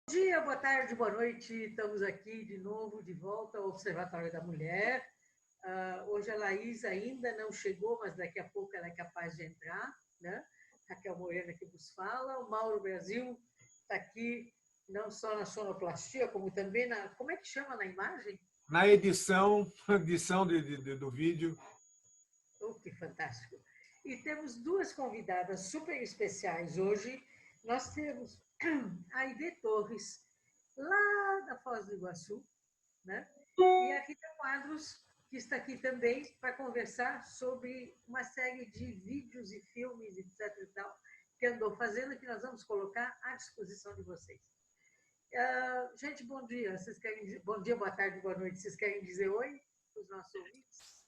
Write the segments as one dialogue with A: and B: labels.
A: Bom dia, boa tarde, boa noite. Estamos aqui de novo, de volta ao Observatório da Mulher. Hoje a Laís ainda não chegou, mas daqui a pouco ela é capaz de entrar, né? Raquel Moreira que vos fala. O Mauro Brasil está aqui, não só na sonoplastia, como também na... Como é que chama na imagem?
B: Na edição do vídeo.
A: Oh, que fantástico! E temos duas convidadas super especiais hoje. Nós temos a Aide Torres, lá da Foz do Iguaçu, né? E a Rita Quadros, que está aqui também para conversar sobre uma série de vídeos e filmes, etc. e tal, que andou fazendo, que nós vamos colocar à disposição de vocês. Gente, bom dia. Vocês querem dizer... Bom dia, boa tarde, boa noite. Vocês querem dizer oi para os nossos ouvintes?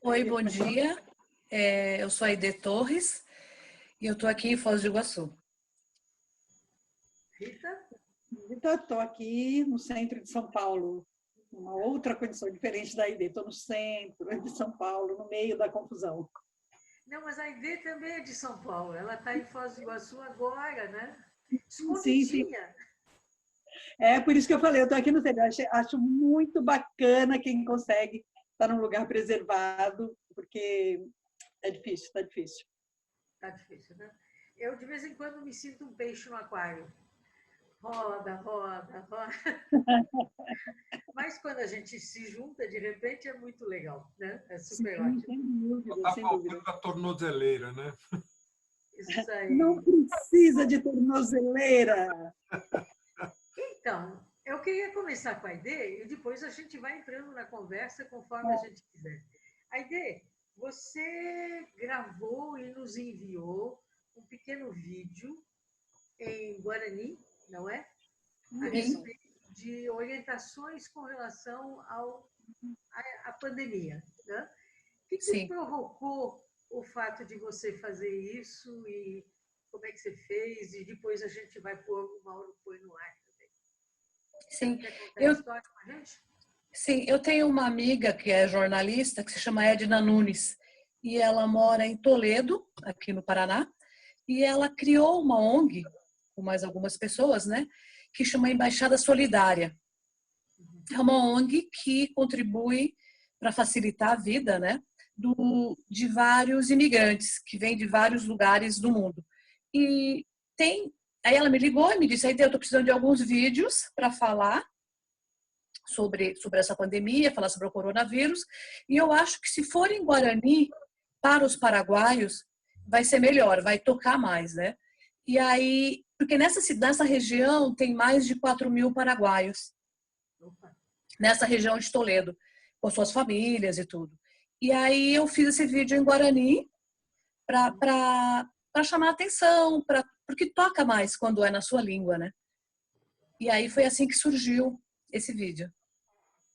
C: Oi, bom dia. Eu sou a Aide Torres e eu estou aqui em Foz do Iguaçu.
A: Rita?
D: Estou aqui no centro de São Paulo, uma outra condição diferente da Aide. Estou no centro de São Paulo, no meio da confusão.
A: Não, mas a Aide também é de São Paulo. Ela está em Foz do Iguaçu agora, né?
D: Escondidinha. Sim. É por isso que eu falei, eu estou aqui no centro. Acho muito bacana quem consegue estar num lugar preservado, porque é difícil, está difícil.
A: Está difícil, né? Eu, de vez em quando, me sinto um peixe no aquário. Roda, roda, roda. Mas quando a gente se junta, de repente, é muito legal, né? É super ótimo.
D: Sem dúvida,
B: Está faltando a tornozeleira, né?
A: Isso aí.
D: Não precisa de tornozeleira.
A: Então, eu queria começar com a Aide e depois a gente vai entrando na conversa conforme a gente quiser. Aide, você gravou e nos enviou um pequeno vídeo em Guarani, não é? A respeito de orientações com relação à pandemia, né? O que provocou o fato de você fazer isso e como é que você fez? E depois a gente vai pôr, o Mauro põe no ar também.
C: Sim,
A: quer contar a história com a gente?
C: Sim, eu tenho uma amiga que é jornalista, que se chama Edna Nunes, e ela mora em Toledo, aqui no Paraná, e ela criou uma ONG, com mais algumas pessoas, né, que chama Embaixada Solidária. É uma ONG que contribui para facilitar a vida, né, de vários imigrantes que vêm de vários lugares do mundo. E aí ela me ligou e me disse, eu estou precisando de alguns vídeos para falar sobre essa pandemia, falar sobre o coronavírus, e eu acho que se for em Guarani, para os paraguaios, vai ser melhor, vai tocar mais, né? E aí, porque nessa região tem mais de 4.000 paraguaios, nessa região de Toledo, com suas famílias e tudo. E aí eu fiz esse vídeo em Guarani para chamar a atenção, porque toca mais quando é na sua língua, né? E aí foi assim que surgiu esse vídeo.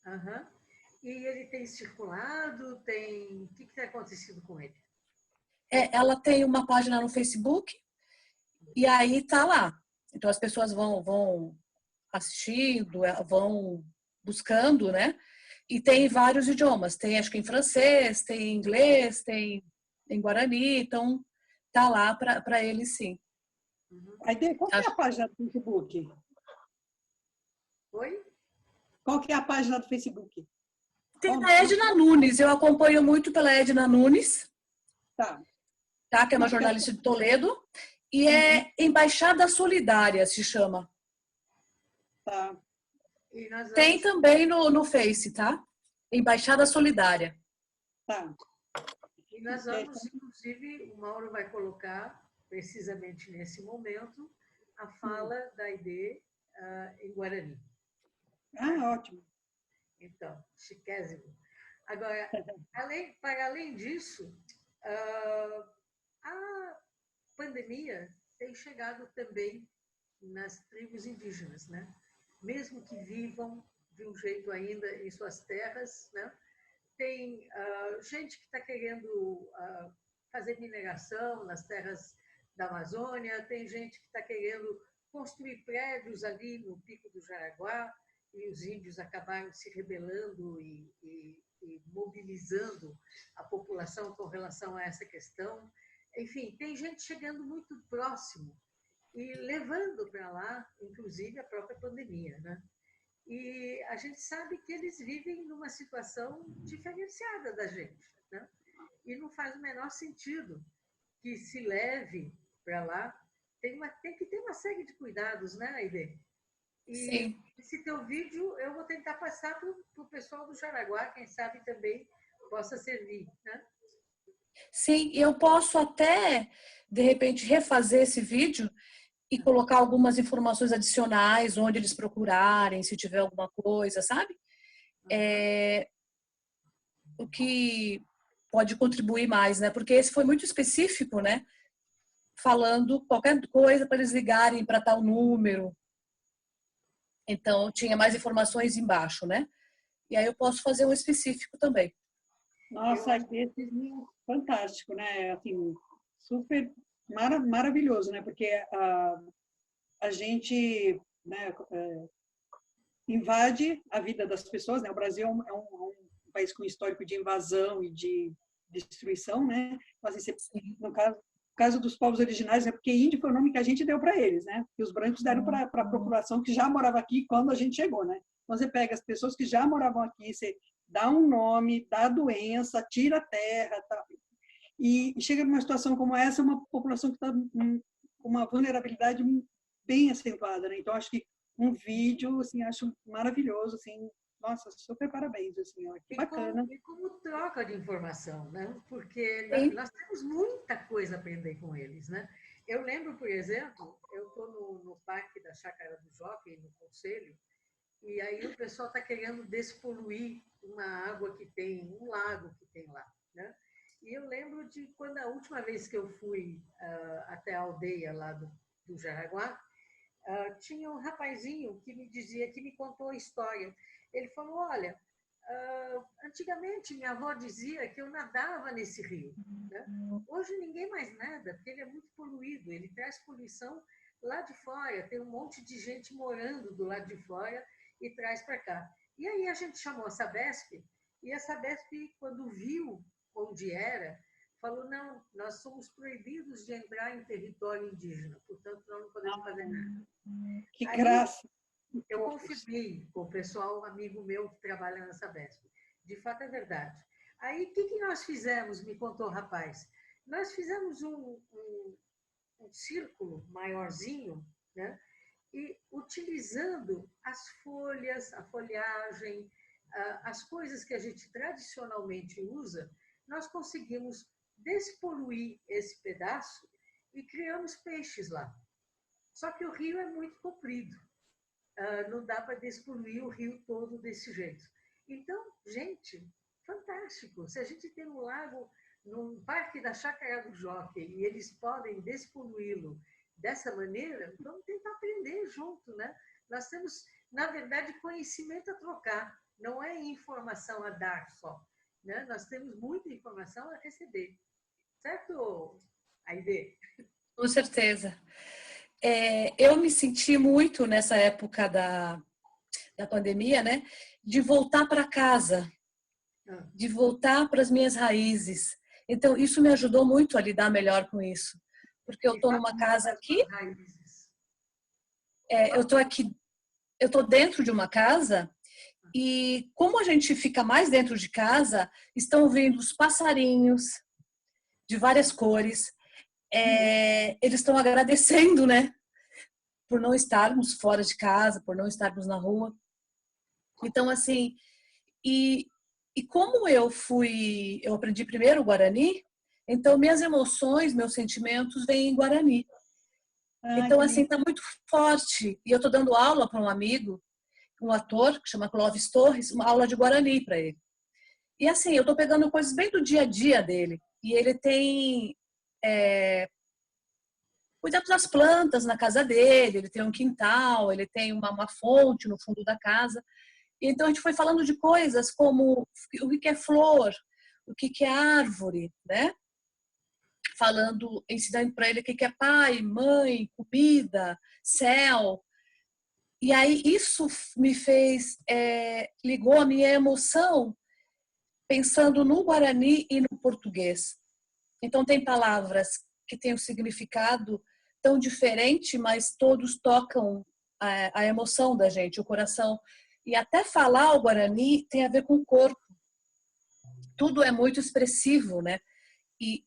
A: Uhum. E ele tem circulado? O que tem acontecido com ele?
C: Ela tem uma página no Facebook e aí tá lá. Então as pessoas vão assistindo, vão buscando, né? E tem vários idiomas. Tem, acho que em francês, tem em inglês, tem em guarani. Então tá lá para eles, sim.
D: Aide, qual que é a página do Facebook?
A: Oi?
D: Qual que é a página do Facebook?
C: Tem a Edna Nunes, eu acompanho muito pela Edna Nunes, tá, que é uma jornalista de Toledo, e é Embaixada Solidária, se chama.
D: Tá.
C: Tem também no Face, tá? Embaixada Solidária.
D: Tá.
A: E nós vamos, inclusive, o Mauro vai colocar, precisamente nesse momento, a fala da Aide em Guarani.
D: Ah, ótimo.
A: Então, chiquésimo. Agora, para além disso, a pandemia tem chegado também nas tribos indígenas, né? Mesmo que vivam de um jeito ainda em suas terras, né? Tem gente que está querendo fazer mineração nas terras da Amazônia, tem gente que está querendo construir prédios ali no Pico do Jaraguá, e os índios acabaram se rebelando e mobilizando a população com relação a essa questão. Enfim, tem gente chegando muito próximo e levando para lá, inclusive, a própria pandemia, né? E a gente sabe que eles vivem numa situação diferenciada da gente, né? E não faz o menor sentido que se leve para lá. Tem que ter uma série de cuidados, né, Aide? E
C: Sim.
A: esse teu vídeo eu vou tentar passar para o pessoal do Jaraguá, quem sabe também possa servir, né?
C: Sim, e eu posso até, de repente, refazer esse vídeo e colocar algumas informações adicionais, onde eles procurarem, se tiver alguma coisa, sabe? O que pode contribuir mais, né? Porque esse foi muito específico, né? Falando qualquer coisa para eles ligarem para tal número. Então, tinha mais informações embaixo, né? E aí eu posso fazer um específico também.
D: Nossa, esse é fantástico, né? Assim, super maravilhoso, né? Porque a gente, né, invade a vida das pessoas, né? O Brasil é um país com histórico de invasão e de destruição, né? Então, assim, no caso dos povos originários, é porque índio foi o nome que a gente deu para eles, né? Que os brancos deram para a população que já morava aqui quando a gente chegou, né? Então, você pega as pessoas que já moravam aqui, você dá um nome, dá a doença, tira a terra, tá? E chega numa situação como essa, uma população que está com uma vulnerabilidade bem acentuada, né? Então, acho que um vídeo, assim, acho maravilhoso, assim, nossa, super parabéns, assim, ó, que bacana.
A: E como troca de informação, né? Porque
C: Sim.
A: nós temos muita coisa a aprender com eles, né? Eu lembro, por exemplo, eu estou no Parque da Chácara do Jockey, no Conselho, e aí o pessoal está querendo despoluir uma água que tem, um lago que tem lá, né? E eu lembro de quando a última vez que eu fui até a aldeia lá do Jaraguá, tinha um rapazinho que me dizia, que me contou a história. Ele falou, olha, antigamente minha avó dizia que eu nadava nesse rio, né? Hoje ninguém mais nada, porque ele é muito poluído, ele traz poluição lá de fora, tem um monte de gente morando do lado de fora e traz para cá. E aí a gente chamou a Sabesp, e a Sabesp, quando viu onde era, falou, não, nós somos proibidos de entrar em território indígena, portanto, nós não podemos fazer nada.
D: Que
A: Aí,
D: graça!
A: eu confirmei com o pessoal, amigo meu que trabalha na Sabesp. De fato, é verdade. Aí, o que nós fizemos, me contou o rapaz? Nós fizemos um círculo maiorzinho, né? E utilizando as folhas, a folhagem, as coisas que a gente tradicionalmente usa, nós conseguimos despoluir esse pedaço e criamos peixes lá. Só que o rio é muito comprido, não dá para despoluir o rio todo desse jeito. Então, gente, fantástico. Se a gente tem um lago no Parque da Chácara do Jockey e eles podem despoluí-lo dessa maneira, vamos tentar aprender junto, né? Nós temos, na verdade, conhecimento a trocar, não é informação a dar só, né? Nós temos muita informação a receber. Certo, Aide?
C: Com certeza. Eu me senti muito nessa época da pandemia, né? De voltar para casa, de voltar para as minhas raízes. Então, isso me ajudou muito a lidar melhor com isso. Porque eu estou numa casa aqui, eu estou aqui, eu estou dentro de uma casa e como a gente fica mais dentro de casa, estão vindo os passarinhos de várias cores, eles estão agradecendo, né? Por não estarmos fora de casa, por não estarmos na rua. Então, assim, e como eu aprendi primeiro o Guarani, então minhas emoções, meus sentimentos vêm em Guarani. Então, assim, tá muito forte. E eu tô dando aula para um amigo, um ator, que chama Clóvis Torres, uma aula de Guarani para ele. E assim, eu tô pegando coisas bem do dia a dia dele. E ele tem cuidado das plantas na casa dele, ele tem um quintal, ele tem uma fonte no fundo da casa. Então, a gente foi falando de coisas como o que é flor, o que é árvore, né? Falando, ensinando para ele o que é pai, mãe, comida, céu. E aí isso me fez, ligou a minha emoção pensando no Guarani e no português. Então, tem palavras que têm um significado tão diferente, mas todos tocam a emoção da gente, o coração. E até falar o Guarani tem a ver com o corpo. Tudo é muito expressivo, né? E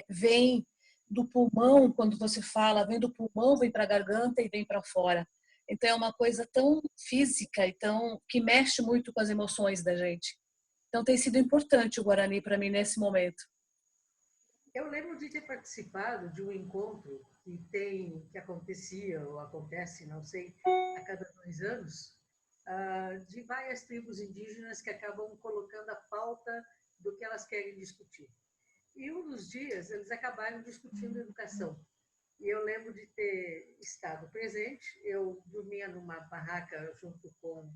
C: vem do pulmão, quando você fala, vem do pulmão, vem para a garganta e vem para fora. Então é uma coisa tão física e que mexe muito com as emoções da gente. Então tem sido importante o Guarani para mim nesse momento.
A: Eu lembro de ter participado de um encontro que acontecia ou acontece, não sei, a cada 2 anos, de várias tribos indígenas que acabam colocando a pauta do que elas querem discutir. E um dos dias eles acabaram discutindo educação. E eu lembro de ter estado presente. Eu dormia numa barraca junto com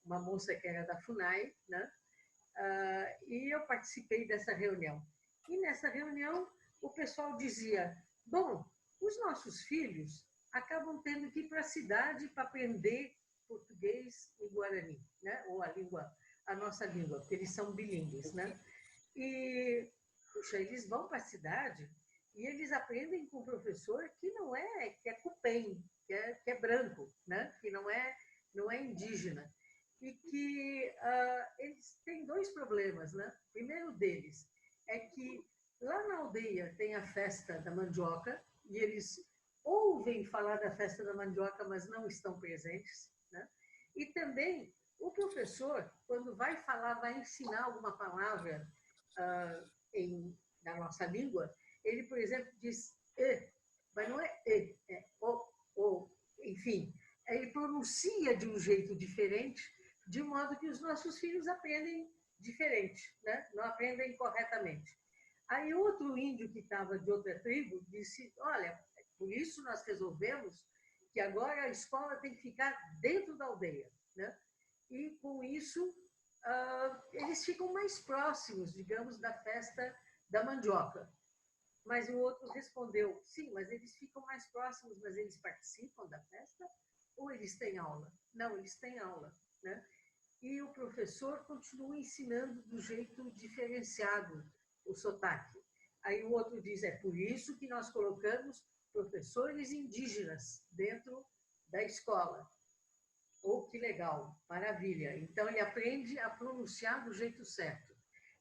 A: uma moça que era da FUNAI, né? E eu participei dessa reunião. E nessa reunião o pessoal dizia: bom, os nossos filhos acabam tendo que ir para a cidade para aprender português e guarani, né? Ou a nossa língua, porque eles são bilíngues, né? E puxa, eles vão para a cidade e eles aprendem com um professor que não é, que é cupém, que é branco, né? Que não é indígena. E que eles têm 2 problemas, né? O primeiro deles é que lá na aldeia tem a festa da mandioca e eles ouvem falar da festa da mandioca, mas não estão presentes, né? E também o professor, quando vai falar, vai ensinar alguma palavra na nossa língua, ele, por exemplo, diz e, mas não é e, é o, enfim. Ele pronuncia de um jeito diferente, de modo que os nossos filhos aprendem diferente, né? Não aprendem corretamente. Aí outro índio que estava de outra tribo disse: olha, por isso nós resolvemos que agora a escola tem que ficar dentro da aldeia, né? E com isso eles ficam mais próximos, digamos, da festa da mandioca. Mas o outro respondeu: sim, mas eles ficam mais próximos, mas eles participam da festa ou eles têm aula? Não, eles têm aula, né? E o professor continua ensinando do jeito diferenciado o sotaque. Aí o outro diz: é por isso que nós colocamos professores indígenas dentro da escola. Oh, que legal, maravilha. Então ele aprende a pronunciar do jeito certo.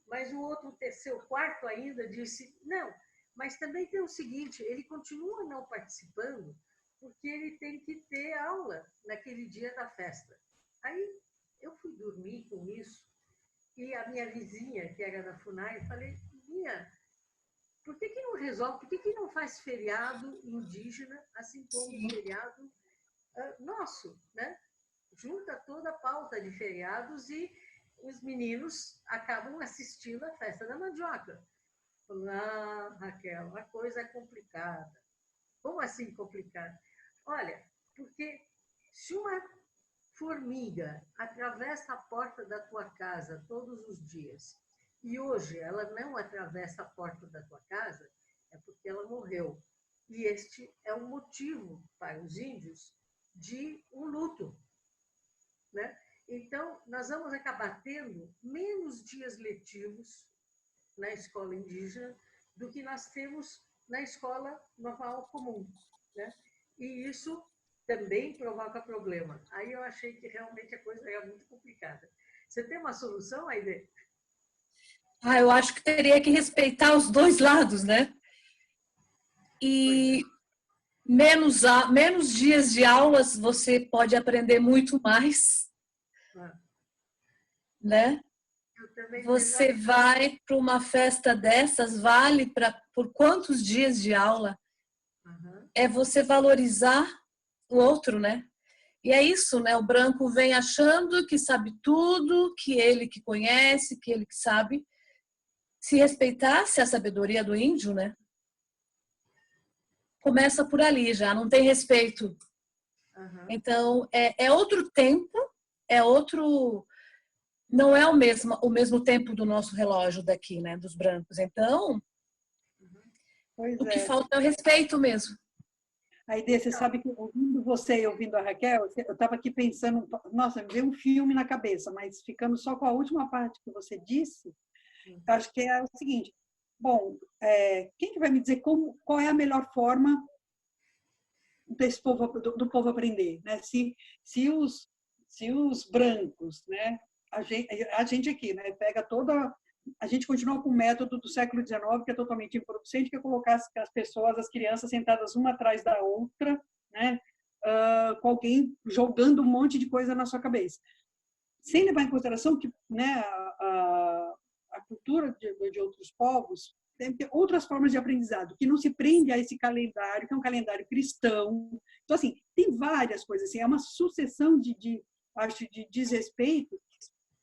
A: Mas o outro, terceiro, quarto ainda disse: não, mas também tem o seguinte, ele continua não participando porque ele tem que ter aula naquele dia da festa. Aí eu fui dormir com isso e a minha vizinha, que era da FUNAI, eu falei: minha, por que não resolve, por que não faz feriado indígena, assim como feriado nosso, né? Junta toda a pauta de feriados e os meninos acabam assistindo a festa da mandioca. Ah, Raquel, a coisa é complicada. Como assim complicada? Olha, porque se uma formiga atravessa a porta da tua casa todos os dias e hoje ela não atravessa a porta da tua casa, é porque ela morreu. E este é um motivo para os índios de um luto, né? Então, nós vamos acabar tendo menos dias letivos na escola indígena do que nós temos na escola normal comum, né? E isso também provoca problema. Aí eu achei que realmente a coisa era muito complicada. Você tem uma solução, Aide?
C: Eu acho que teria que respeitar os 2 lados, né? E menos dias de aulas, você pode aprender muito mais, né? Você vai para uma festa dessas, vale por quantos dias de aula? É você valorizar o outro, né? E é isso, né? O branco vem achando que sabe tudo, que ele que conhece, que ele que sabe. Se respeitasse a sabedoria do índio, né? Começa por ali já, não tem respeito. Então, é outro tempo, não é o mesmo tempo do nosso relógio daqui, né? Dos brancos. Então, o que falta é o respeito mesmo.
D: Aide, você sabe que ouvindo você e ouvindo a Raquel, eu estava aqui pensando, nossa, me veio um filme na cabeça, mas ficando só com a última parte que você disse, acho que é o seguinte: bom, quem que vai me dizer qual é a melhor forma desse povo, do povo aprender, né? Se os brancos, né? A gente aqui, né? Pega toda... A gente continua com o método do século XIX, que é totalmente improducente, que é colocar as pessoas, as crianças sentadas uma atrás da outra, né? Com alguém jogando um monte de coisa na sua cabeça. Sem levar em consideração que, né, a cultura de outros povos tem outras formas de aprendizado, que não se prende a esse calendário, que é um calendário cristão. Então, assim, tem várias coisas, assim, é uma sucessão acho, de desrespeito.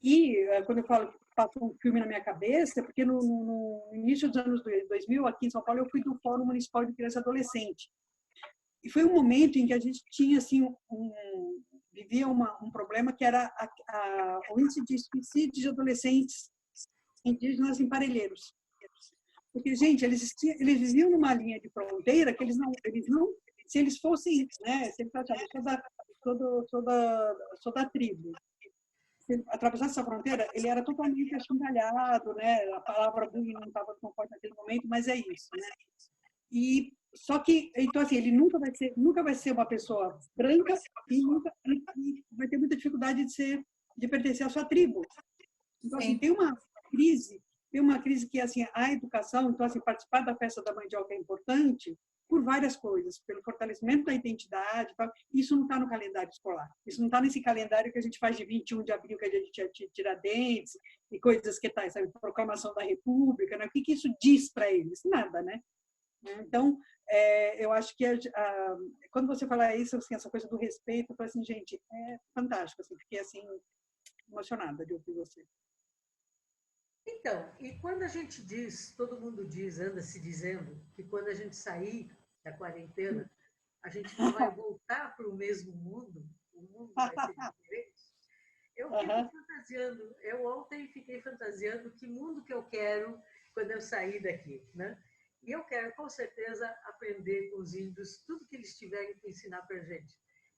D: E, quando eu falo que passa um filme na minha cabeça, porque no início dos anos 2000, aqui em São Paulo, eu fui do Fórum Municipal de Criança e Adolescente. E foi um momento em que a gente tinha, assim, vivia um problema que era o índice de suicídio de adolescentes indígenas em Parelheiros. Porque, gente, eles viviam numa linha de fronteira que eles não se eles fossem, né, se eles achavam, sou da tribo, se atravessasse essa fronteira, ele era totalmente achincalhado, né, a palavra bullying não estava tão forte naquele momento, mas é isso, né. E só que, então, assim, ele nunca vai ser uma pessoa branca e vai ter muita dificuldade de pertencer à sua tribo. Então, assim, tem uma crise que, assim, a educação, então, assim, participar da festa da mandioca é importante por várias coisas, pelo fortalecimento da identidade, tal. Isso não está no calendário escolar. Isso não está nesse calendário que a gente faz de 21 de abril, que a gente Tiradentes, e coisas que tá, sabe, proclamação da República, né? O que isso diz para eles? Nada, né? Então, eu acho que quando você fala isso, assim, essa coisa do respeito, eu falo assim, gente, é fantástico, assim, fiquei assim, emocionada de ouvir você.
A: Então, e quando a gente diz, todo mundo diz, anda se dizendo, que quando a gente sair da quarentena, a gente não vai voltar para o mesmo mundo, o mundo vai ser diferente. Eu fico fantasiando, eu ontem fiquei fantasiando que mundo que eu quero quando eu sair daqui, né? E eu quero, com certeza, aprender com os índios tudo que eles tiverem que ensinar para a gente.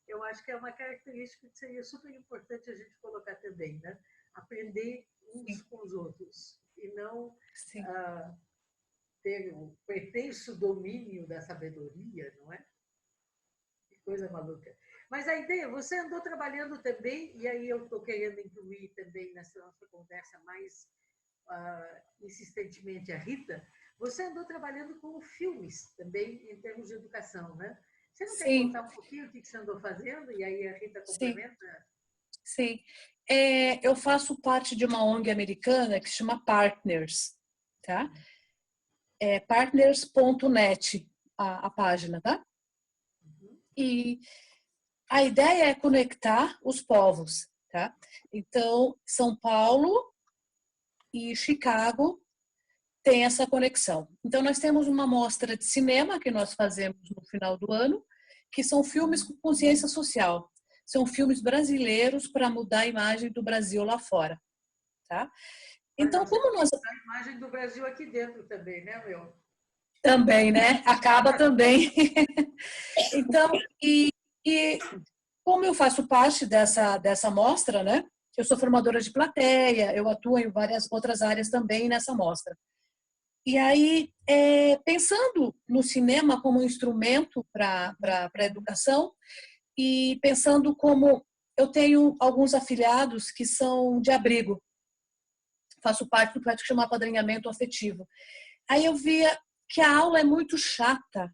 A: Eu acho que é uma característica que seria super importante a gente colocar também, né? Aprender uns com os outros e não ter o pretenso domínio da sabedoria, não é? Que coisa maluca. Mas a ideia, você andou trabalhando também, e aí eu estou querendo incluir também nessa nossa conversa mais insistentemente a Rita, você andou trabalhando com filmes também em termos de educação, né? Você não quer contar um pouquinho o que você andou fazendo e aí a Rita complementa?
C: Sim. Eu faço parte de uma ONG americana que se chama Partners, tá? Partners.net, a página, tá? E a ideia é conectar os povos, tá? Então, São Paulo e Chicago tem essa conexão. Então, nós temos uma mostra de cinema que nós fazemos no final do ano, que são filmes com consciência social. São filmes brasileiros para mudar a imagem do Brasil lá fora, tá? Então, como nós...
A: A imagem do Brasil aqui dentro também, né, meu?
C: Também, né? Acaba também. Então, e como eu faço parte dessa mostra, né? Eu sou formadora de plateia, eu atuo em várias outras áreas também nessa mostra. E aí, pensando no cinema como um instrumento para a educação e pensando como eu tenho alguns afiliados que são de abrigo, faço parte do projeto que chama Apadrinhamento Afetivo. Aí eu via que a aula é muito chata.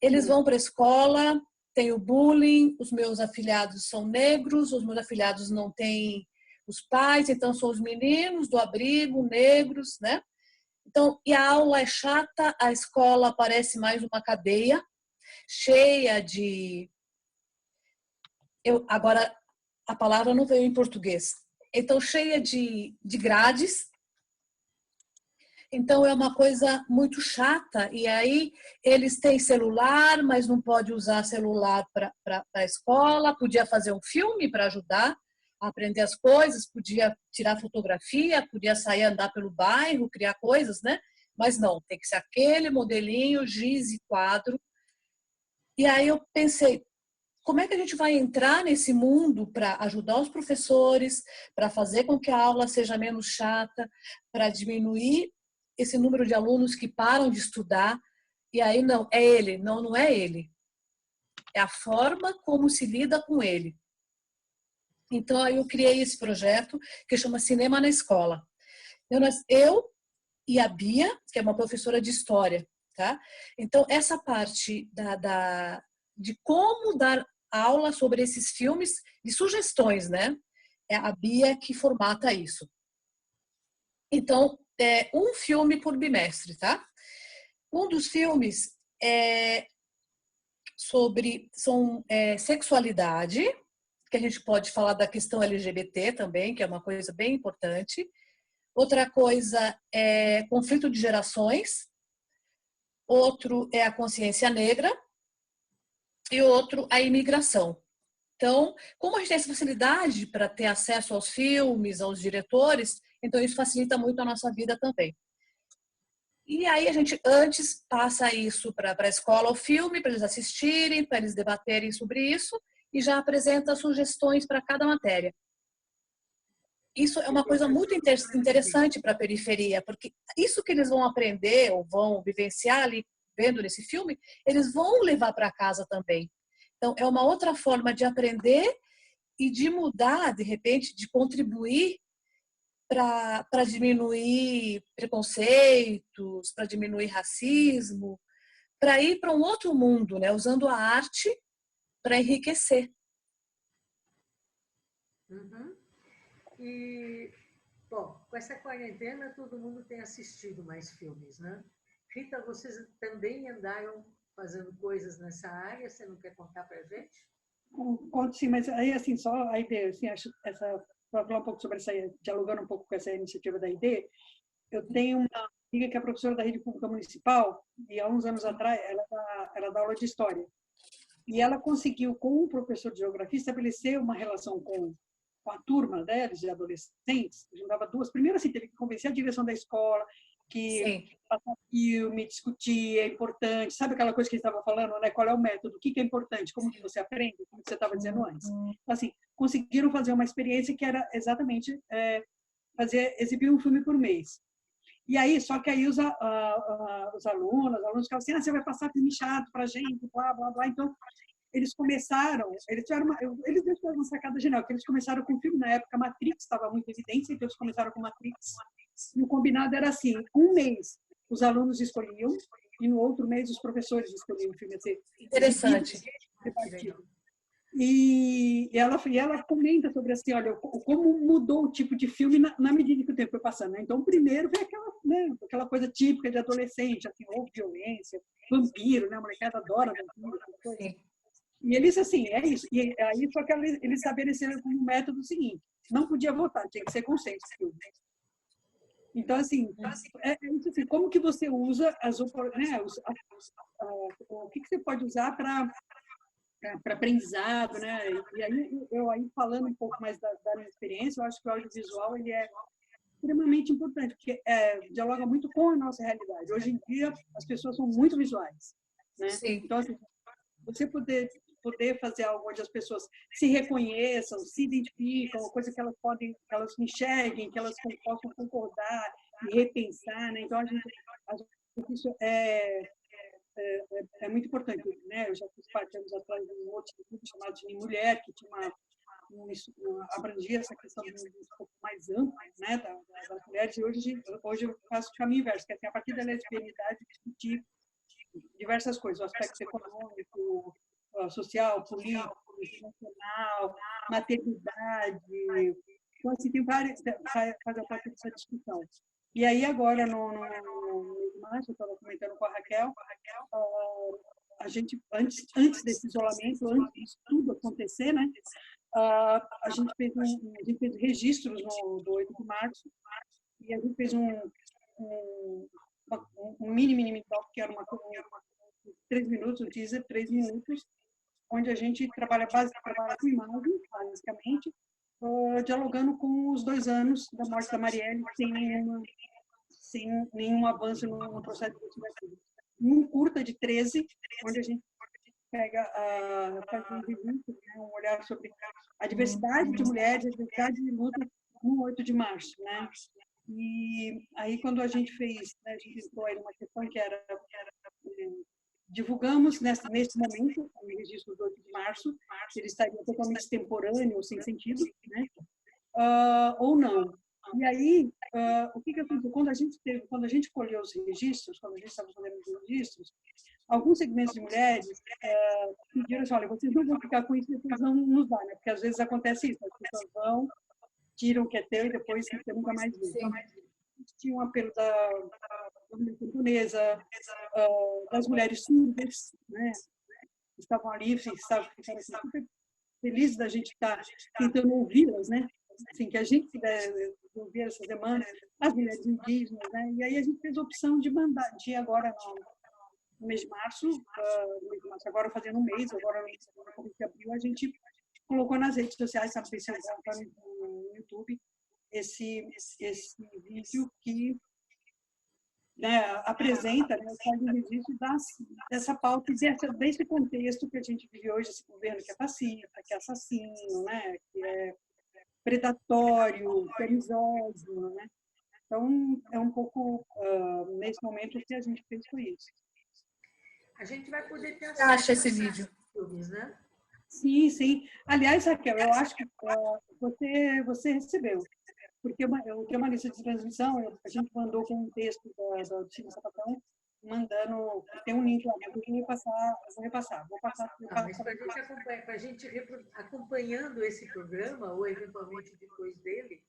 C: Eles vão para a escola, tem o bullying, os meus afiliados são negros, os meus afiliados não têm os pais, então são os meninos do abrigo, negros, né? Então, e a aula é chata, a escola parece mais uma cadeia, cheia de... Agora, a palavra não veio em português. Então, cheia de grades. Então, é uma coisa muito chata. E aí, eles têm celular, mas não pode usar celular para a escola. Podia fazer um filme para ajudar a aprender as coisas, podia tirar fotografia, podia sair andar pelo bairro, criar coisas, né? Mas não, tem que ser aquele modelinho, giz e quadro. E aí eu pensei, como é que a gente vai entrar nesse mundo para ajudar os professores, para fazer com que a aula seja menos chata, para diminuir esse número de alunos que param de estudar? E aí não, é ele, não é ele. é a forma como se lida com ele. Então, aí eu criei esse projeto que chama Cinema na Escola. Eu e a Bia, que é uma professora de história, tá? Então, essa parte de como dar aula sobre esses filmes, de sugestões, né? É a Bia que formata isso. Então, é um filme por bimestre, tá? Um dos filmes é sobre sexualidade, que a gente pode falar da questão LGBT também, que é uma coisa bem importante. Outra coisa é conflito de gerações. Outro é a consciência negra. E outro, a imigração. Então, como a gente tem essa facilidade para ter acesso aos filmes, aos diretores, então isso facilita muito a nossa vida também. E aí a gente antes passa isso para a escola, o filme, para eles assistirem, para eles debaterem sobre isso, e já apresenta sugestões para cada matéria. Isso é uma coisa muito interessante para a periferia, porque isso que eles vão aprender ou vão vivenciar ali, vendo nesse filme, eles vão levar para casa também. Então, é uma outra forma de aprender e de mudar, de repente, de contribuir para diminuir preconceitos, para diminuir racismo, para ir para um outro mundo, né? Usando a arte para enriquecer.
A: Uhum. E, bom, com essa quarentena, todo mundo tem assistido mais filmes, né? Rita, vocês também andaram fazendo coisas nessa área? Você não quer contar para a gente?
D: Conto sim, mas aí, assim, só a ideia, assim, acho essa, para falar um pouco sobre essa, dialogando um pouco com essa iniciativa da ID, eu tenho uma amiga que é professora da rede pública municipal e há uns anos atrás ela dá aula de história. E ela conseguiu, com um professor de geografia, estabelecer uma relação com a turma deles, de adolescentes, juntava duas. Primeiro, assim, teve que convencer a direção da escola, que passar filme, discutir, é importante. Sabe aquela coisa que a gente estava falando, né? Qual é o método? O que é importante? Como que você aprende? Como você estava dizendo antes. Então, assim, conseguiram fazer uma experiência que era exatamente exibir um filme por mês. E aí, só que aí os alunos ficavam assim, você vai passar filme chato para a gente, blá, blá, blá. Então, eles começaram, eles deixaram uma sacada genial, que eles começaram com o filme, na época Matrix estava muito evidente, então eles começaram com Matrix, e o combinado era assim, um mês os alunos escolhiam, e no outro mês os professores escolhiam o filme. Assim,
C: interessante.
D: E ela comenta sobre assim, olha, como mudou o tipo de filme na medida que o tempo foi passando. Né? Então, o primeiro foi aquela coisa típica de adolescente, assim, ou violência, vampiro, né? A molecada adora vampiro.
C: Sim.
D: E eles, assim, é isso. E aí, só que eles estabeleceram como método o seguinte, não podia votar, tinha que ser consenso. Então, assim, isso assim, como que você usa né, o que você pode usar para aprendizado, né? E aí, eu aí falando um pouco mais da minha experiência, eu acho que o audiovisual ele é extremamente importante, porque dialoga muito com a nossa realidade. Hoje em dia, as pessoas são muito visuais, né?
C: Sim.
D: Então, assim, você poder fazer algo onde as pessoas se reconheçam, se identificam, uma coisa que elas enxerguem, que elas possam concordar e repensar, né? Então, a gente isso é muito importante, né? Eu já fiz parte anos atrás de um outro instituto chamado de Mulher, que tinha abrangia essa questão um pouco mais ampla, né, das mulheres, e hoje eu faço o caminho inverso, que é assim, a partir da lesbianidade discutir diversas coisas, o aspecto econômico, social, político, emocional, maternidade. Então, assim, tem várias, faz a parte dessa discussão. E aí, agora, no mês de março, eu estava comentando com a Raquel, a gente, antes desse isolamento, antes disso tudo acontecer, né, a gente fez registros do 8 de março, e a gente fez um mini talk, que era uma 3 minutos, um teaser, 3 minutos, onde a gente trabalha com imagem, basicamente, dialogando com os 2 anos da morte da Marielle, sem nenhum avanço no processo investigativo. Um curta de 13, onde a gente faz um registro, né, um olhar sobre a diversidade de mulheres, a diversidade de luta no 8 de março, né? E aí, quando a gente fez, né, a gente entrou aí numa questão que era divulgamos nesse momento, o registro do 8 de março, ele estaria totalmente extemporâneo, sem sentido, né? Ou não. E aí, o que aconteceu? Quando a gente colheu os registros, quando a gente estava fazendo os registros, alguns segmentos de mulheres pediram assim, olha, vocês não vão ficar com isso, depois não nos dá, né? Porque às vezes acontece isso, as pessoas vão, tiram o que é teu e depois você nunca mais vê. Tinha um apelo da movimento camponesa, das mulheres surdas, né? Estavam ali, ficaram assim, super felizes da gente estar tentando ouvi-las, né? Assim, que a gente pudesse ouvir essas demandas, as mulheres indígenas, né? E aí a gente fez a opção de mandar, de agora no mês de março, agora fazendo um mês, agora no começo de abril, a gente colocou nas redes sociais, sabe, no YouTube, esse vídeo que, né, apresenta, né, faz um registro dessa pauta e desse contexto que a gente vive hoje, esse governo que é fascista, que é assassino, né, que é predatório, que é misógino, né? Então, é um pouco, nesse momento, o que a gente fez foi isso.
A: A gente vai poder ter
C: Você acha esse vídeo?
A: filmes, né?
D: Sim, sim. Aliás, Raquel, eu acho que você recebeu, porque eu tenho uma lista de transmissão, a gente mandou com um texto do Cine Sapatão, mandando, tem um link lá, mas eu vou repassar.
A: Mas para a gente acompanhando esse programa, ou eventualmente depois dele,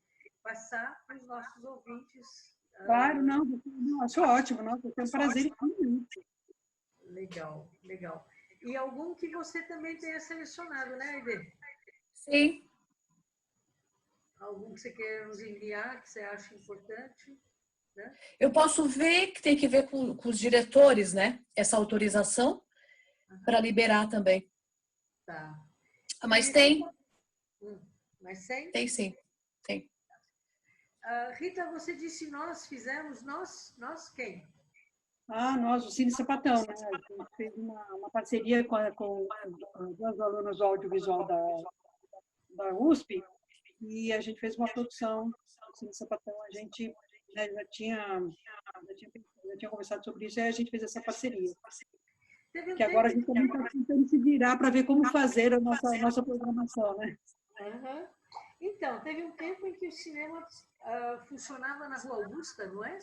A: passar para os nossos ouvintes.
D: Claro, não, acho ótimo, nossa, eu tenho um prazer imenso.
A: Legal, legal. E algum que você também tenha selecionado, né, Aide?
C: Sim.
A: Algum que você queira nos enviar, que você acha importante? Né?
C: Eu posso ver que tem que ver com os diretores, né? Essa autorização para liberar também.
A: Tá.
C: Mas tem.
A: Mas tem?
C: Tem sim, tem.
A: Rita, você disse nós fizemos, nós quem?
D: Nós, o Cine Sapatão, né? A gente fez uma parceria com dois alunos do audiovisual da USP e a gente fez uma produção do Cine Sapatão. A gente, né, já tinha conversado sobre isso e a gente fez essa parceria. Que agora a gente também está tentando se virar para ver como fazer a nossa programação, né?
A: Uhum. Então, teve um tempo em que o cinema funcionava na Rua Augusta, não é?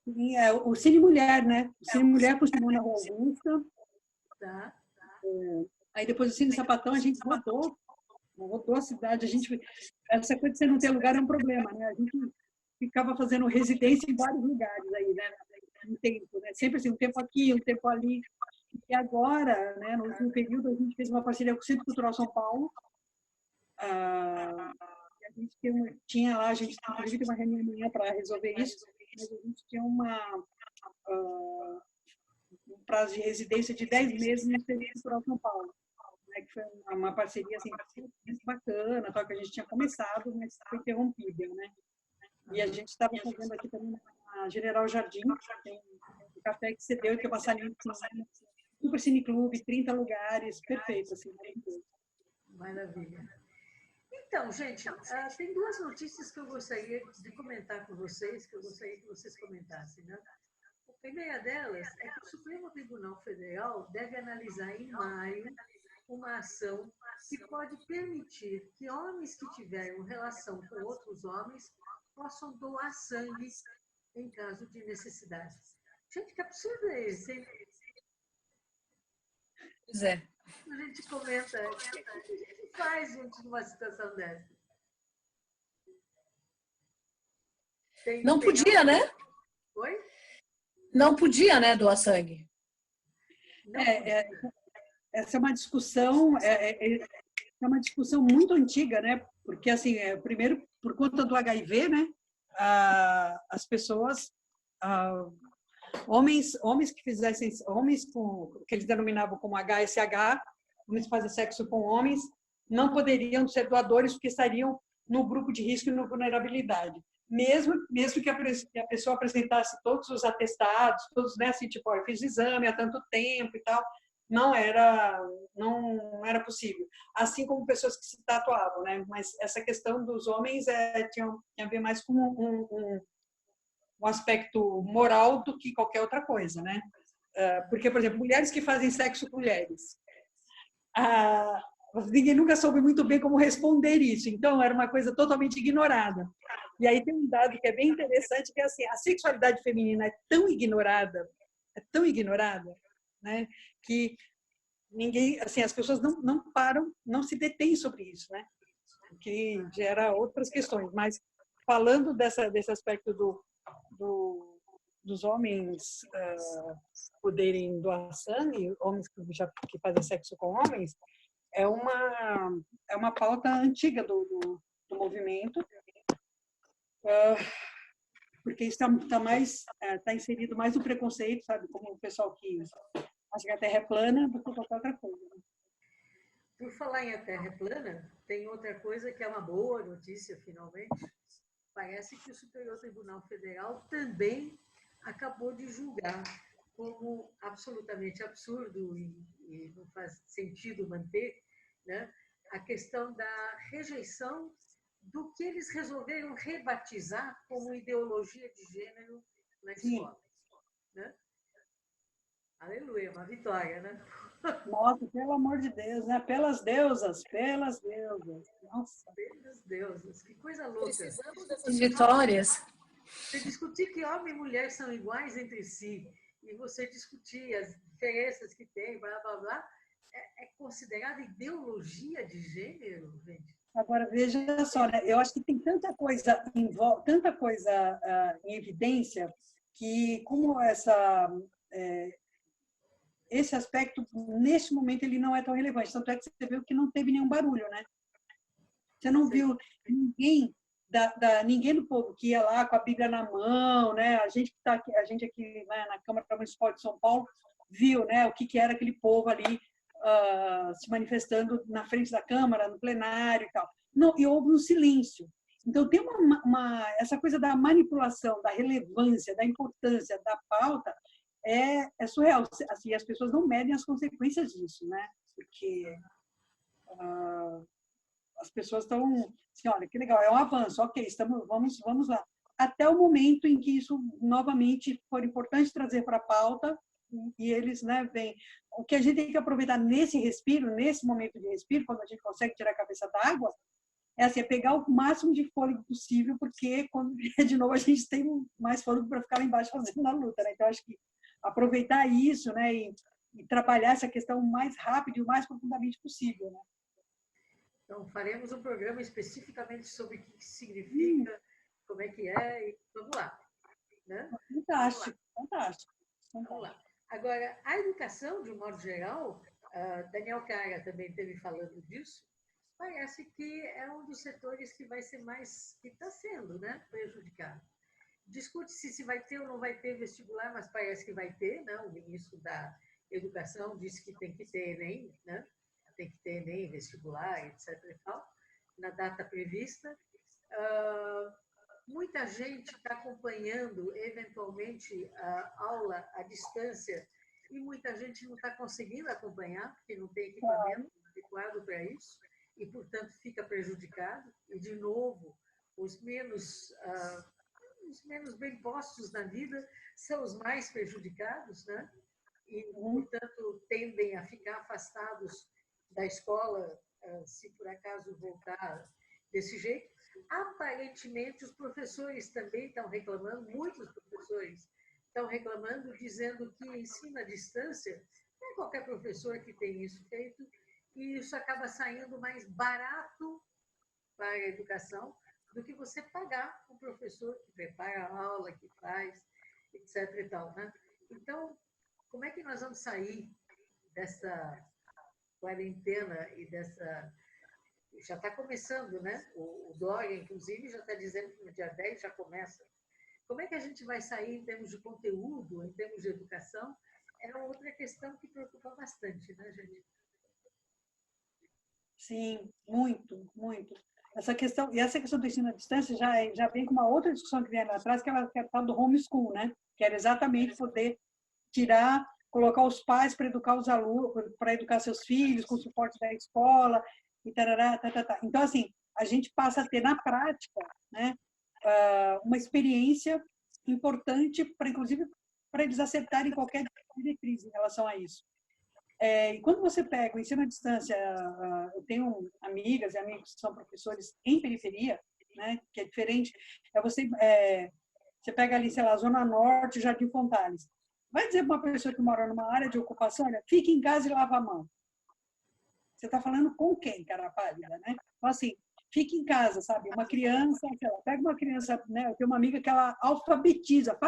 D: Sim, o Cine Mulher, né? O Cine Mulher funcionou na Rua Augusta.
A: Tá.
D: Aí depois o Cine Sapatão a gente rodou a cidade. Essa coisa de você não ter lugar é um problema, né? A gente ficava fazendo residência em vários lugares aí, né? Um tempo, né? Sempre assim, um tempo aqui, um tempo ali. E agora, né, no último período, a gente fez uma parceria com o Centro Cultural São Paulo. A gente tinha lá, a gente inclusive tem uma reunião amanhã para resolver isso, mas a gente tinha um prazo de residência de 10 meses no Centro Cultural São Paulo, né, que foi uma parceria assim, muito bacana, que a gente tinha começado, mas foi interrompida, né? E a gente estava fazendo aqui também na General Jardim, tem um café que cedeu, tem uma salinha assim, super cineclube, 30 lugares, perfeito, assim, maravilhoso.
A: Maravilha. Então, gente, tem duas notícias que eu gostaria de comentar com vocês, que eu gostaria que vocês comentassem, né? A primeira delas é que o Supremo Tribunal Federal deve analisar em maio uma ação que pode permitir que homens que tiveram relação com outros homens possam doar sangue em caso de necessidade. Gente, que absurdo é esse, hein?
C: Pois é.
A: A gente comenta, o que a gente faz diante de uma situação dessa?
C: Não podia, né?
A: Oi?
C: Não podia, né, doar sangue.
D: Essa é uma discussão, uma discussão muito antiga, né? Porque assim, primeiro por conta do HIV, né? As pessoas, homens que fizessem, homens com que eles denominavam como HSH, homens que fazem sexo com homens, não poderiam ser doadores porque estariam no grupo de risco e na vulnerabilidade. Mesmo que a pessoa apresentasse todos os atestados, todos, né, assim, tipo, eu fiz exame há tanto tempo e tal, não era possível. Assim como pessoas que se tatuavam, né? Mas essa questão dos homens tinha a ver mais com um aspecto moral do que qualquer outra coisa, né? Porque, por exemplo, mulheres que fazem sexo com mulheres. Ninguém nunca soube muito bem como responder isso, então era uma coisa totalmente ignorada. E aí tem um dado que é bem interessante, que é assim, a sexualidade feminina é tão ignorada, né, que ninguém, assim, as pessoas não param, não se detêm sobre isso, né, que gera outras questões. Mas falando desse aspecto dos homens poderem doar sangue, homens que fazem sexo com homens, é uma pauta antiga do movimento, porque isso está inserido mais no preconceito, sabe, como o pessoal que acha que a Terra é plana do que qualquer outra coisa.
A: Por falar em a Terra é plana, tem outra coisa que é uma boa notícia, finalmente. Parece que o Superior Tribunal Federal também acabou de julgar como absolutamente absurdo e não faz sentido manter, né, a questão da rejeição do que eles resolveram rebatizar como ideologia de gênero na escola. Né? Aleluia, uma vitória, né?
D: Nossa, pelo amor de Deus, né? Pelas deusas. Nossa.
A: Pelas deusas, que coisa louca.
C: Precisamos dessas vitórias.
A: Você discutir que homem e mulher são iguais entre si, e você discutir as diferenças que tem, blá, blá, blá, é considerado ideologia de gênero, gente?
D: Agora, veja só, né? Eu acho que tem tanta coisa em evidência que, como esse aspecto, neste momento, ele não é tão relevante. Tanto é que você viu que não teve nenhum barulho, né? Você não viu ninguém ninguém do povo que ia lá com a Bíblia na mão, né? A gente aqui, né, na Câmara Municipal de São Paulo viu, né, o que era aquele povo ali se manifestando na frente da Câmara, no plenário e tal. Não, e houve um silêncio. Então tem essa coisa da manipulação, da relevância, da importância da pauta é surreal. Assim, as pessoas não medem as consequências disso, né? Porque as pessoas estão assim, olha, que legal, é um avanço, ok, vamos lá. Até o momento em que isso novamente for importante trazer para a pauta e eles, né, vêm. O que a gente tem que aproveitar nesse respiro, nesse momento de respiro, quando a gente consegue tirar a cabeça da água, é assim, é pegar o máximo de fôlego possível, porque quando de novo a gente tem mais fôlego para ficar lá embaixo fazendo a luta, né? Então acho que aproveitar isso, né, e trabalhar essa questão o mais rápido e o mais profundamente possível, né?
A: Então, faremos um programa especificamente sobre o que significa, como é que é, e vamos lá. Né?
D: Fantástico, fantástico.
A: Vamos lá. Agora, a educação, de um modo geral, Daniel Cara também esteve falando disso, parece que é um dos setores que vai ser mais, que está sendo, né, prejudicado. Discute-se se vai ter ou não vai ter vestibular, mas parece que vai ter, né? O ministro da Educação disse que tem que ter Enem, né? Tem que ter Enem, vestibular, etc. e tal, na data prevista. Muita gente está acompanhando, eventualmente, a aula à distância, e muita gente não está conseguindo acompanhar, porque não tem equipamento adequado para isso, e, portanto, fica prejudicado. E, de novo, os menos bem postos na vida são os mais prejudicados, né? E, portanto, tendem a ficar afastados da escola, se por acaso voltar desse jeito. Aparentemente, os professores também estão reclamando, muitos professores estão reclamando, dizendo que ensino à distância, não é qualquer professor que tem isso feito, e isso acaba saindo mais barato para a educação do que você pagar um professor que prepara a aula, que faz, etc. e tal, né? Então, como é que nós vamos sair dessa quarentena e dessa... Já está começando, né? O Dória, inclusive, já está dizendo que no dia 10 já começa. Como é que a gente vai sair em termos de conteúdo, em termos de educação? É uma outra questão que preocupa bastante, né, gente?
D: Sim, muito, muito. Essa questão do ensino à distância já vem com uma outra discussão que vem lá atrás, que é a tal do homeschool, né? Que era exatamente poder colocar os pais para educar os alunos, para educar seus filhos, com o suporte da escola, e tarará, tá. Então, assim, a gente passa a ter na prática, né, uma experiência importante, inclusive, para eles acertarem qualquer diretriz em relação a isso. E quando você pega o ensino à distância, eu tenho amigas e amigos que são professores em periferia, né, que é diferente. Você pega ali, sei lá, Zona Norte, Jardim Fontales. Vai dizer para uma pessoa que mora numa área de ocupação, olha, fique em casa e lava a mão. Você está falando com quem, cara pálida, né? Então, assim, fique em casa, sabe? Uma criança, sei lá, pega uma criança, né? Eu tenho uma amiga que ela alfabetiza,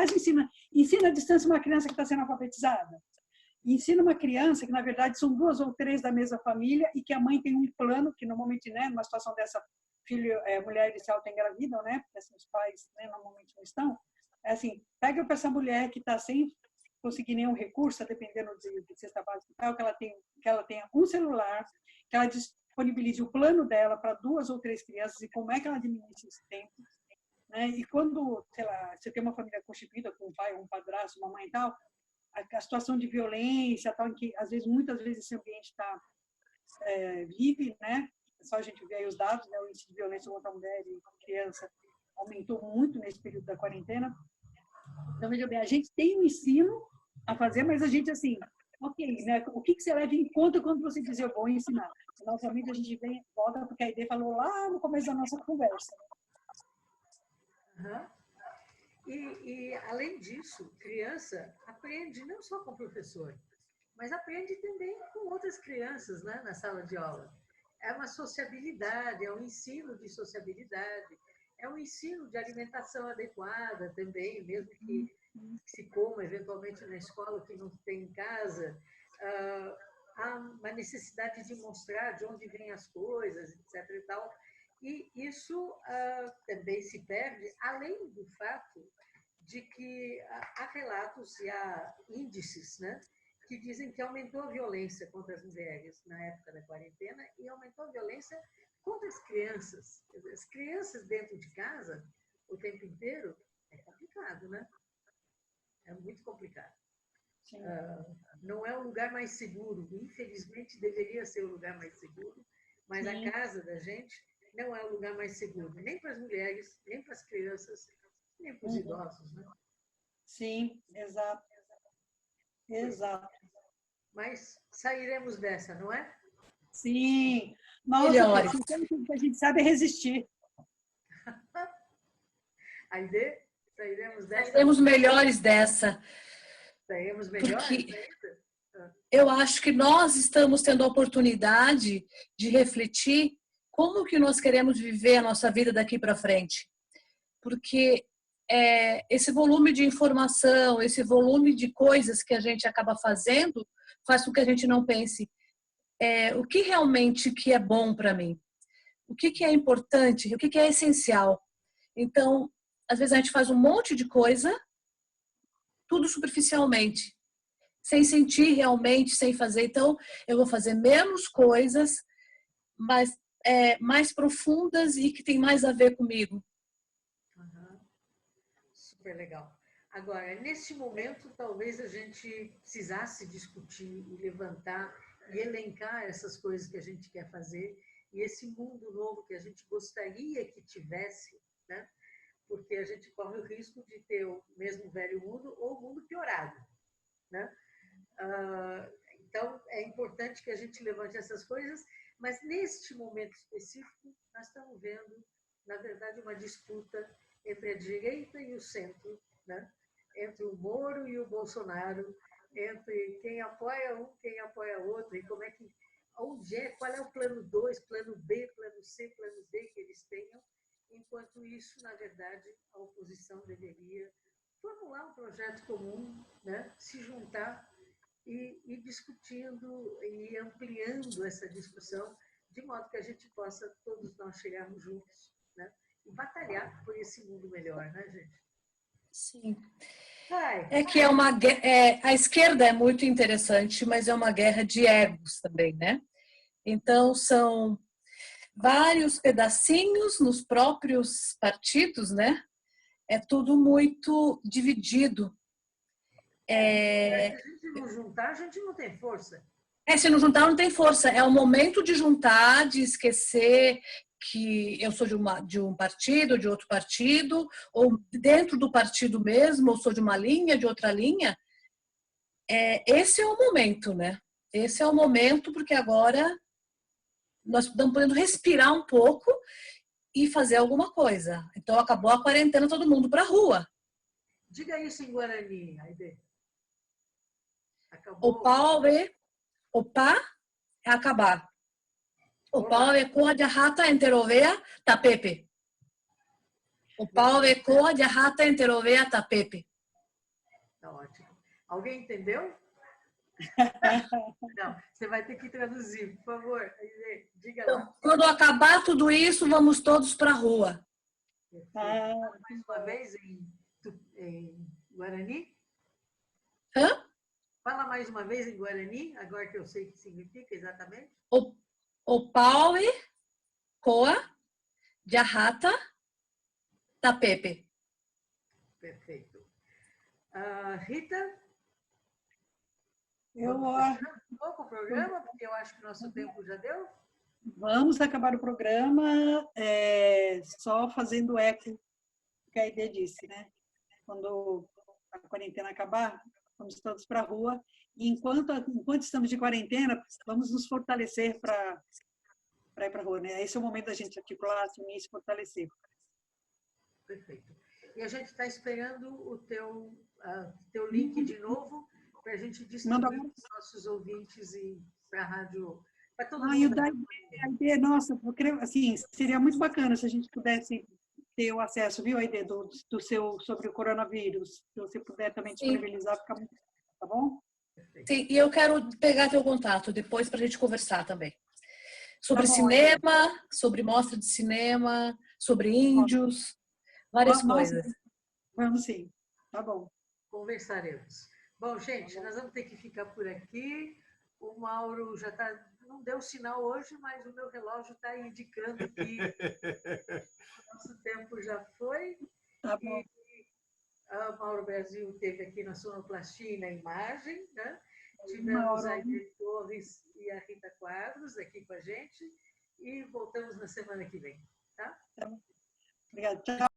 D: ensina à distância uma criança que está sendo alfabetizada. Ensina uma criança que, na verdade, são 2 ou 3 da mesma família e que a mãe tem um plano, que normalmente, né, numa situação dessa, mulheres se auto-engravidam, né? Porque assim, os pais, né, normalmente não estão. É assim, pega para essa mulher que está sem conseguir nenhum recurso, dependendo de cesta básica e tal, que ela tenha um celular, que ela disponibilize o plano dela para 2 ou 3 crianças e como é que ela administra esse tempo. Né? E quando, sei lá, você tem uma família constituída com um pai, um padrasto, uma mãe e tal, a situação de violência, tal, em que muitas vezes esse ambiente está vive, né? É só a gente ver aí os dados, né? O índice de violência contra a mulher e criança aumentou muito nesse período da quarentena. Então, veja bem, a gente tem um ensino a fazer, mas a gente, assim, ok, né? O que você leva em conta quando você diz eu vou ensinar? Novamente, a gente volta porque a ideia falou lá no começo da nossa conversa.
A: Uhum. E, além disso, criança aprende não só com o professor, mas aprende também com outras crianças, né, na sala de aula. É uma sociabilidade, é um ensino de sociabilidade, é um ensino de alimentação adequada também, mesmo que se coma eventualmente na escola, que não tem em casa. Há uma necessidade de mostrar de onde vêm as coisas, etc. e tal. E isso também se perde, além do fato de que há relatos e há índices, né, que dizem que aumentou a violência contra as mulheres na época da quarentena e aumentou a violência contra as crianças. As crianças dentro de casa, o tempo inteiro, é complicado, né? É muito complicado. Não é o lugar mais seguro. Infelizmente, deveria ser o lugar mais seguro, mas a casa da gente não é o lugar mais seguro, nem para as mulheres, nem para as crianças, nem para os idosos, né?
D: Sim, exato. Exato.
A: Mas sairemos dessa, não é?
D: Sim. Nossa, o que a gente sabe é resistir.
A: Aide, sairemos dessa?
C: Sairemos melhores dessa.
A: Sairemos melhores?
C: Porque eu acho que nós estamos tendo a oportunidade de refletir como que nós queremos viver a nossa vida daqui para frente. Porque esse volume de informação, esse volume de coisas que a gente acaba fazendo, faz com que a gente não pense o que realmente que é bom para mim, o que é importante, o que é essencial. Então, às vezes a gente faz um monte de coisa, tudo superficialmente, sem sentir realmente, sem fazer. Então, eu vou fazer menos coisas, mas mais profundas e que tem mais a ver comigo.
A: Super legal. Agora, nesse momento, talvez a gente precisasse discutir e levantar e elencar essas coisas que a gente quer fazer e esse mundo novo que a gente gostaria que tivesse, né? Porque a gente corre o risco de ter o mesmo velho mundo ou o mundo piorado, né? Então, é importante que a gente levante essas coisas, mas neste momento específico, nós estamos vendo, na verdade, uma disputa entre a direita e o centro, né? Entre o Moro e o Bolsonaro, entre quem apoia um, quem apoia outro, e como é que, qual é o plano 2, plano B, plano C, plano D que eles tenham. Enquanto isso, na verdade, a oposição deveria formular um projeto comum, né? Se juntar e discutindo e ampliando essa discussão, de modo que a gente possa, todos nós, chegarmos juntos, né? E batalhar por esse mundo melhor, né, gente?
C: Sim. Que é uma a esquerda é muito interessante, mas é uma guerra de egos também, né? Então, são vários pedacinhos nos próprios partidos, né? É tudo muito dividido.
A: Se a gente não juntar, a gente não tem força.
C: Se não juntar, não tem força. É o momento de juntar, de esquecer que eu sou de um partido, de outro partido, ou dentro do partido mesmo, ou sou de uma linha, de outra linha. esse é o momento, né? Esse é o momento, porque agora nós estamos podendo respirar um pouco e fazer alguma coisa. Então, acabou a quarentena, todo mundo para a rua.
A: Diga isso em Guarani, Aide. Acabou.
C: Opa é acabar. Opa é coa de rata enterovea tapepe. Opa é coa de rata enterovea tapepe.
A: Tá ótimo. Alguém entendeu? Não, você vai ter que traduzir, por favor. Aide, diga lá.
C: Então, quando acabar tudo isso, vamos todos para a rua.
A: Mais uma vez em Guarani?
C: Hã?
A: Fala mais uma vez em Guarani, agora que eu sei o que significa exatamente.
C: O pau e coa de rata tapepe.
A: Perfeito. Rita?
D: Eu
A: Um pouco o programa, porque eu acho que o nosso tempo já deu.
D: Vamos acabar o programa só fazendo eco do que a Aide disse, né? Quando a quarentena acabar, vamos todos para a rua. E enquanto estamos de quarentena, vamos nos fortalecer para ir para a rua, né? Esse é o momento da gente articular, se unir e se fortalecer.
A: Perfeito. E a gente está esperando o teu link de novo para a gente distribuir para os nossos ouvintes e para a rádio. Para todo mundo.
D: E o da Aide, nossa, porque, assim, seria muito bacana se a gente pudesse ter o acesso, viu, Aide, do seu sobre o coronavírus. Se você puder também disponibilizar, fica muito, tá bom?
C: Sim, e eu quero pegar teu contato depois para a gente conversar também. Sobre
D: Tá bom,
C: cinema, sobre mostra de cinema, sobre índios, várias coisas.
D: Vamos sim, tá bom.
A: Conversaremos. Bom, gente, nós vamos ter que ficar por aqui. O Mauro já não deu sinal hoje, mas o meu relógio está indicando que o nosso tempo já foi.
D: Tá bom.
A: A Mauro Brasil esteve aqui na sonoplastia e na imagem, né? Tivemos a Aide Torres e a Rita Quadros aqui com a gente e voltamos na semana que vem, tá?
D: Obrigada. Tchau.